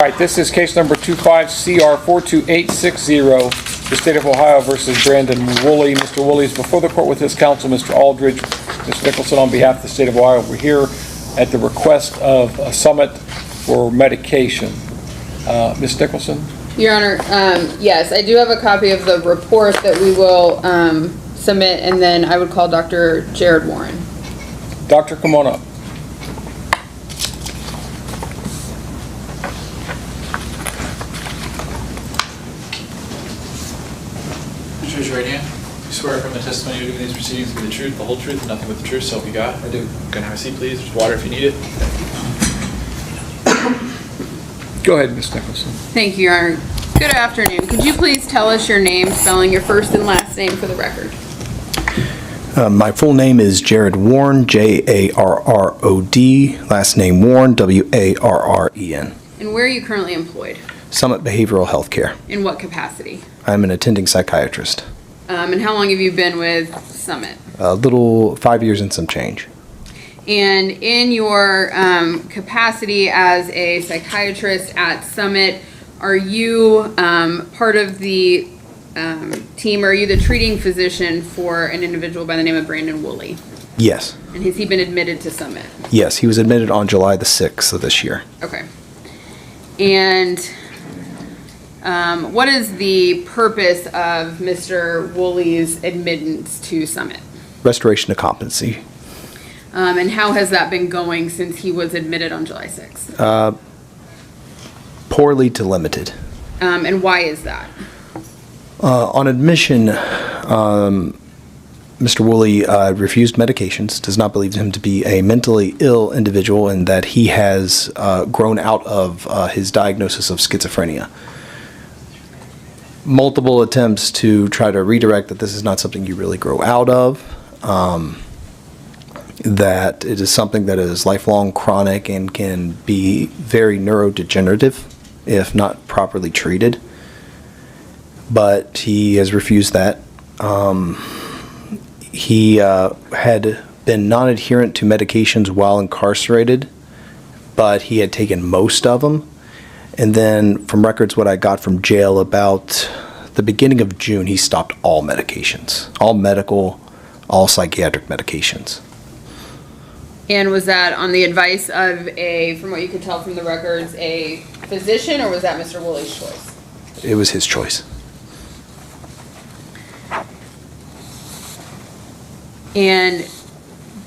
All right, this is case number 25CR42860, the State of Ohio versus Brandon Woolley. Mr. Woolley is before the court with his counsel, Mr. Aldridge. Mr. Nicholson, on behalf of the State of Ohio, we're here at the request of a summit for medication. Ms. Nicholson? Your Honor, yes, I do have a copy of the report that we will submit, and then I would call Dr. Jared Warren. Doctor, come on up. Raise your right hand. You swear from the testimony you give in these proceedings to be the truth, the whole truth, and nothing but the truth, so help you God? I do. Can I have a seat, please? There's water if you need it. Go ahead, Ms. Nicholson. Thank you, Your Honor. Good afternoon. Could you please tell us your name, spelling your first and last name for the record? My full name is Jared Warren, Jarrod, last name Warren, Warren. And where are you currently employed? Summit Behavioral Health Care. In what capacity? I'm an attending psychiatrist. And how long have you been with Summit? A little 5 years and some change. And in your capacity as a psychiatrist at Summit, are you part of the team, or are you the treating physician for an individual by the name of Brandon Woolley? Yes. And has he been admitted to Summit? Yes, he was admitted on July the 6th of this year. Okay. And what is the purpose of Mr. Woolley's admittance to Summit? Restoration of competency. And how has that been going since he was admitted on July 6th? Poorly to limited. And why is that? On admission, Mr. Woolley refused medications, does not believe him to be a mentally ill individual, and that he has grown out of his diagnosis of schizophrenia. Multiple attempts to try to redirect that this is not something you really grow out of, that it is something that is lifelong, chronic, and can be very neurodegenerative if not properly treated. But he has refused that. He had been non-adherent to medications while incarcerated, but he had taken most of them. And then from records what I got from jail, about the beginning of June, he stopped all medications, all medical, all psychiatric medications. And was that on the advice of from what you could tell from the records, a physician, or was that Mr. Woolley's choice? It was his choice. And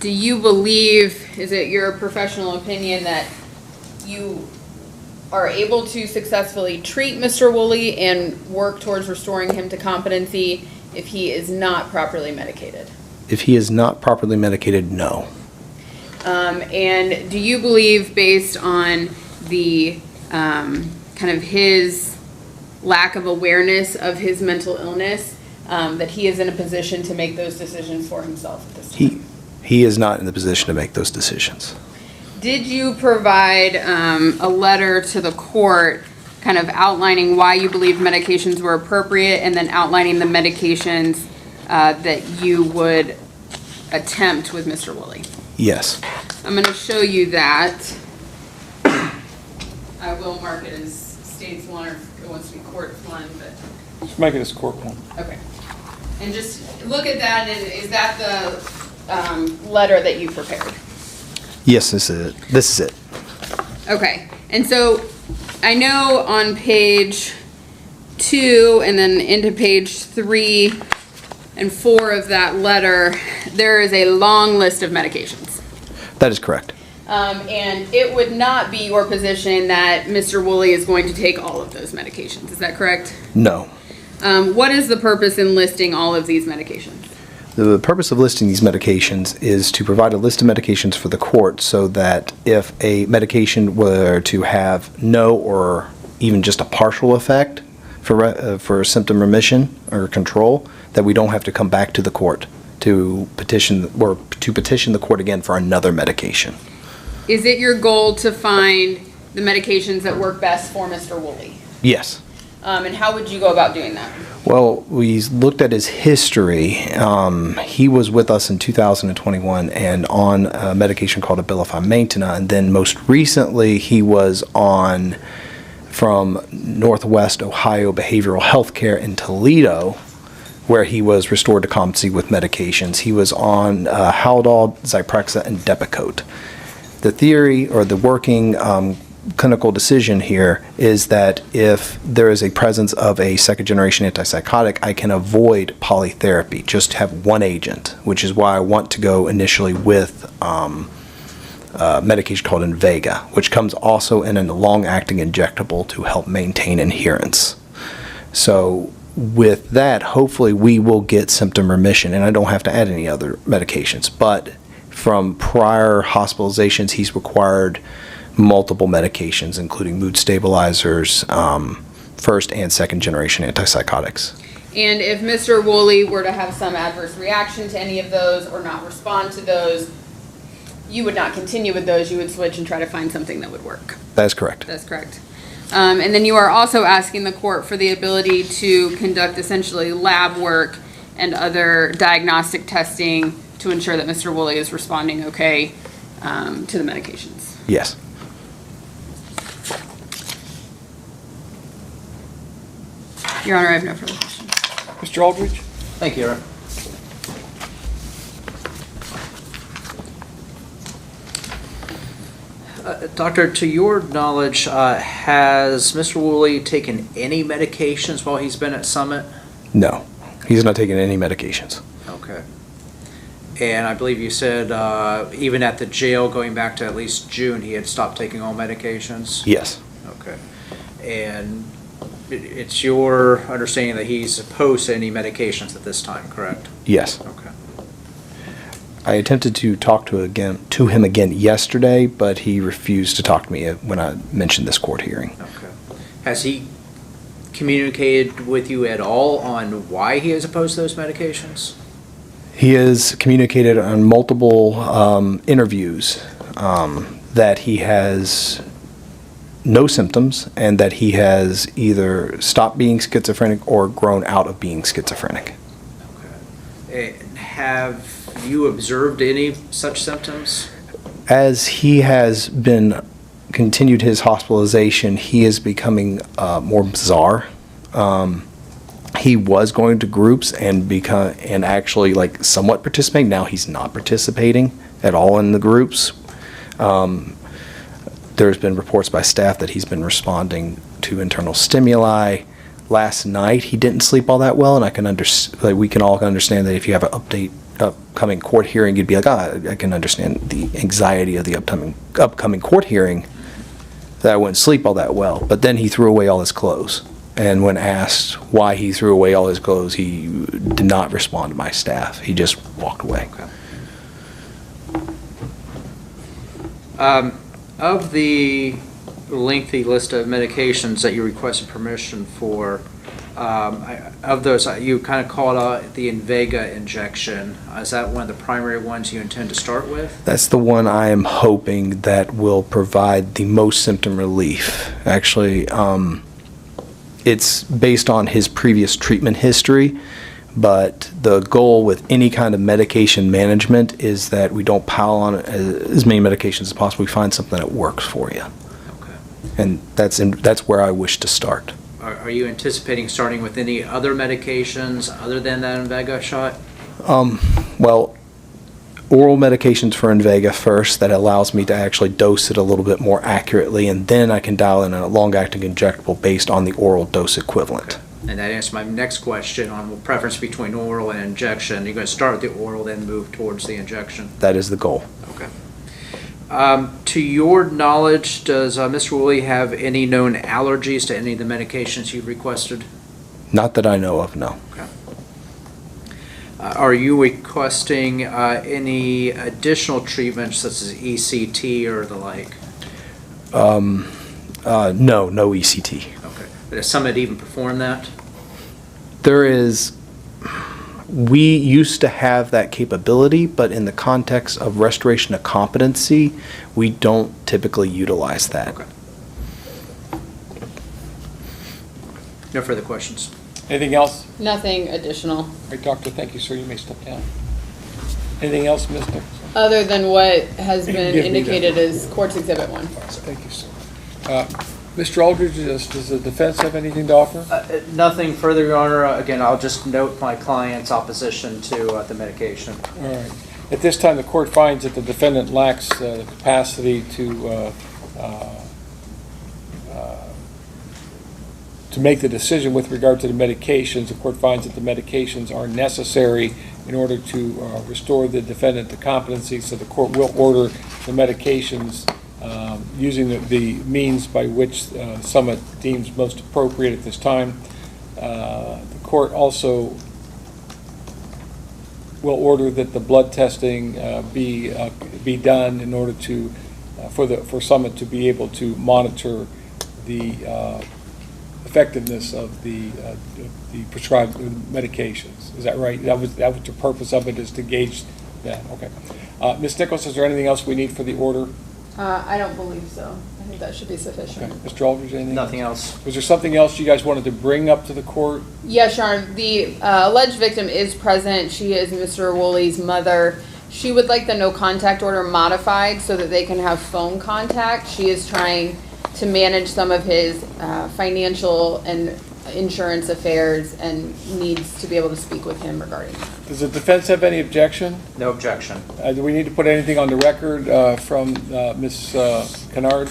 do you believe, is it your professional opinion, that you are able to successfully treat Mr. Woolley and work towards restoring him to competency if he is not properly medicated? If he is not properly medicated, no. And do you believe, based on the kind of his lack of awareness of his mental illness, that he is in a position to make those decisions for himself at this time? He is not in the position to make those decisions. Did you provide a letter to the court kind of outlining why you believe medications were appropriate, and then outlining the medications that you would attempt with Mr. Woolley? Yes. I'm going to show you that. I will mark it as States 1, or if it wants to be Court 1, but... Let's make it as court one. Okay. And just look at that, and is that the letter that you prepared? Yes, this is it. This is it. Okay. And so I know on page 2 and then into page 3 and 4 of that letter, there is a long list of medications. That is correct. And it would not be your position that Mr. Woolley is going to take all of those medications. Is that correct? No. What is the purpose in listing all of these medications? The purpose of listing these medications is to provide a list of medications for the court, so that if a medication were to have no or even just a partial effect for symptom remission or control, that we don't have to come back to the court to petition the court again for another medication. Is it your goal to find the medications that work best for Mr. Woolley? Yes. And how would you go about doing that? Well, we looked at his history. He was with us in 2021 and on a medication called Abilify Maintena, and then most recently he was on from Northwest Ohio Behavioral Health Care in Toledo, where he was restored to competency with medications. He was on Haldol, Zyprexa, and Depakote. The theory or the working clinical decision here is that if there is a presence of a second-generation antipsychotic, I can avoid polytherapy, just have one agent, which is why I want to go initially with medication called Invega, which comes also in a long-acting injectable to help maintain adherence. So with that, hopefully we will get symptom remission, and I don't have to add any other medications. But from prior hospitalizations, he's required multiple medications, including mood stabilizers, first and second generation antipsychotics. And if Mr. Woolley were to have some adverse reaction to any of those or not respond to those, you would not continue with those, you would switch and try to find something that would work. That's correct. That's correct. And then you are also asking the court for the ability to conduct essentially lab work and other diagnostic testing to ensure that Mr. Woolley is responding okay to the medications. Yes. Your Honor, I have no further questions. Mr. Aldridge? Thank you, Your Honor. Doctor, to your knowledge, has Mr. Woolley taken any medications while he's been at Summit? No, he's not taking any medications. Okay. And I believe you said even at the jail, going back to at least June, he had stopped taking all medications? Yes. Okay. And it's your understanding that he's opposed to any medications at this time, correct? Yes. Okay. I attempted to talk to him again yesterday, but he refused to talk to me when I mentioned this court hearing. Okay. Has he communicated with you at all on why he is opposed to those medications? He has communicated on multiple interviews that he has no symptoms and that he has either stopped being schizophrenic or grown out of being schizophrenic. Okay. And have you observed any such symptoms? As he has continued his hospitalization, he is becoming more bizarre. He was going to groups and actually like somewhat participating. Now he's not participating at all in the groups. There's been reports by staff that he's been responding to internal stimuli. Last night he didn't sleep all that well, and we can all understand that if you have an upcoming court hearing, you'd be like, I can understand the anxiety of the upcoming court hearing, that I wouldn't sleep all that well. But then he threw away all his clothes. And when asked why he threw away all his clothes, he did not respond to my staff. He just walked away. Okay. Of the lengthy list of medications that you requested permission for, of those, you kind of called out the Invega injection. Is that one of the primary ones you intend to start with? That's the one I am hoping that will provide the most symptom relief. Actually, it's based on his previous treatment history, but the goal with any kind of medication management is that we don't pile on as many medications as possible. We find something that works for you. Okay. And that's where I wish to start. Are you anticipating starting with any other medications other than that Invega shot? Well, oral medications for Invega first. That allows me to actually dose it a little bit more accurately, and then I can dial in a long-acting injectable based on the oral dose equivalent. Okay. And that answers my next question on the preference between oral and injection. You're going to start with the oral, then move towards the injection? That is the goal. Okay. To your knowledge, does Mr. Woolley have any known allergies to any of the medications you've requested? Not that I know of, no. Okay. Are you requesting any additional treatments such as ECT or the like? No ECT. Okay. But has Summit even performed that? We used to have that capability, but in the context of restoration of competency, we don't typically utilize that. Okay. No further questions. Anything else? Nothing additional, All right, Doctor, thank you, sir. You may step down. Anything else, Ms. Nicholson? other than what has been Give me that. indicated as Court's Exhibit 1. Thank you, sir. Mr. Aldridge, does the defense have anything to offer? Nothing further, Your Honor. Again, I'll just note my client's opposition to the medication. All right. At this time, the court finds that the defendant lacks the capacity to make the decision with regard to the medications. The court finds that the medications are necessary in order to restore the defendant to competency, so the court will order the medications using the means by which Summit deems most appropriate at this time. The court also will order that the blood testing be done in order to for Summit to be able to monitor the effectiveness of the prescribed medications. Is that right? That was the purpose of it, is to gauge that. Okay. Ms. Nichols, is there anything else we need for the order? I don't believe so. I think that should be sufficient. Okay. Mr. Aldridge, anything? Nothing else. Was there something else you guys wanted to bring up to the court? Yes, Your Honor. The alleged victim is present. She is Mr. Woolley's mother. She would like the no contact order modified so that they can have phone contact. She is trying to manage some of his financial and insurance affairs and needs to be able to speak with him regarding that. Does the defense have any objection? No objection. Do we need to put anything on the record from Ms. Kennard?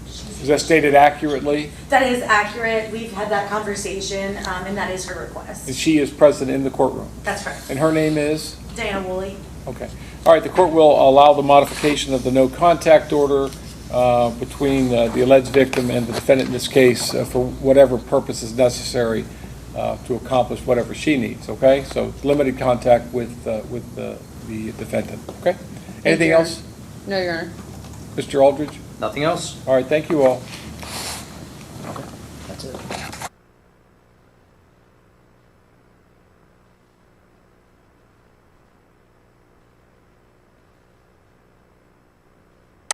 Is that stated accurately? That is accurate. We've had that conversation, and that is her request. And she is present in the courtroom? That's correct. And her name is? Diana Woolley. Okay. All right, the court will allow the modification of the no contact order between the alleged victim and the defendant in this case for whatever purpose is necessary to accomplish whatever she needs, okay? So limited contact with the defendant, okay? Anything Your Honor. else? No, Your Honor. Mr. Aldridge? Nothing else? All right, thank you all. That's it.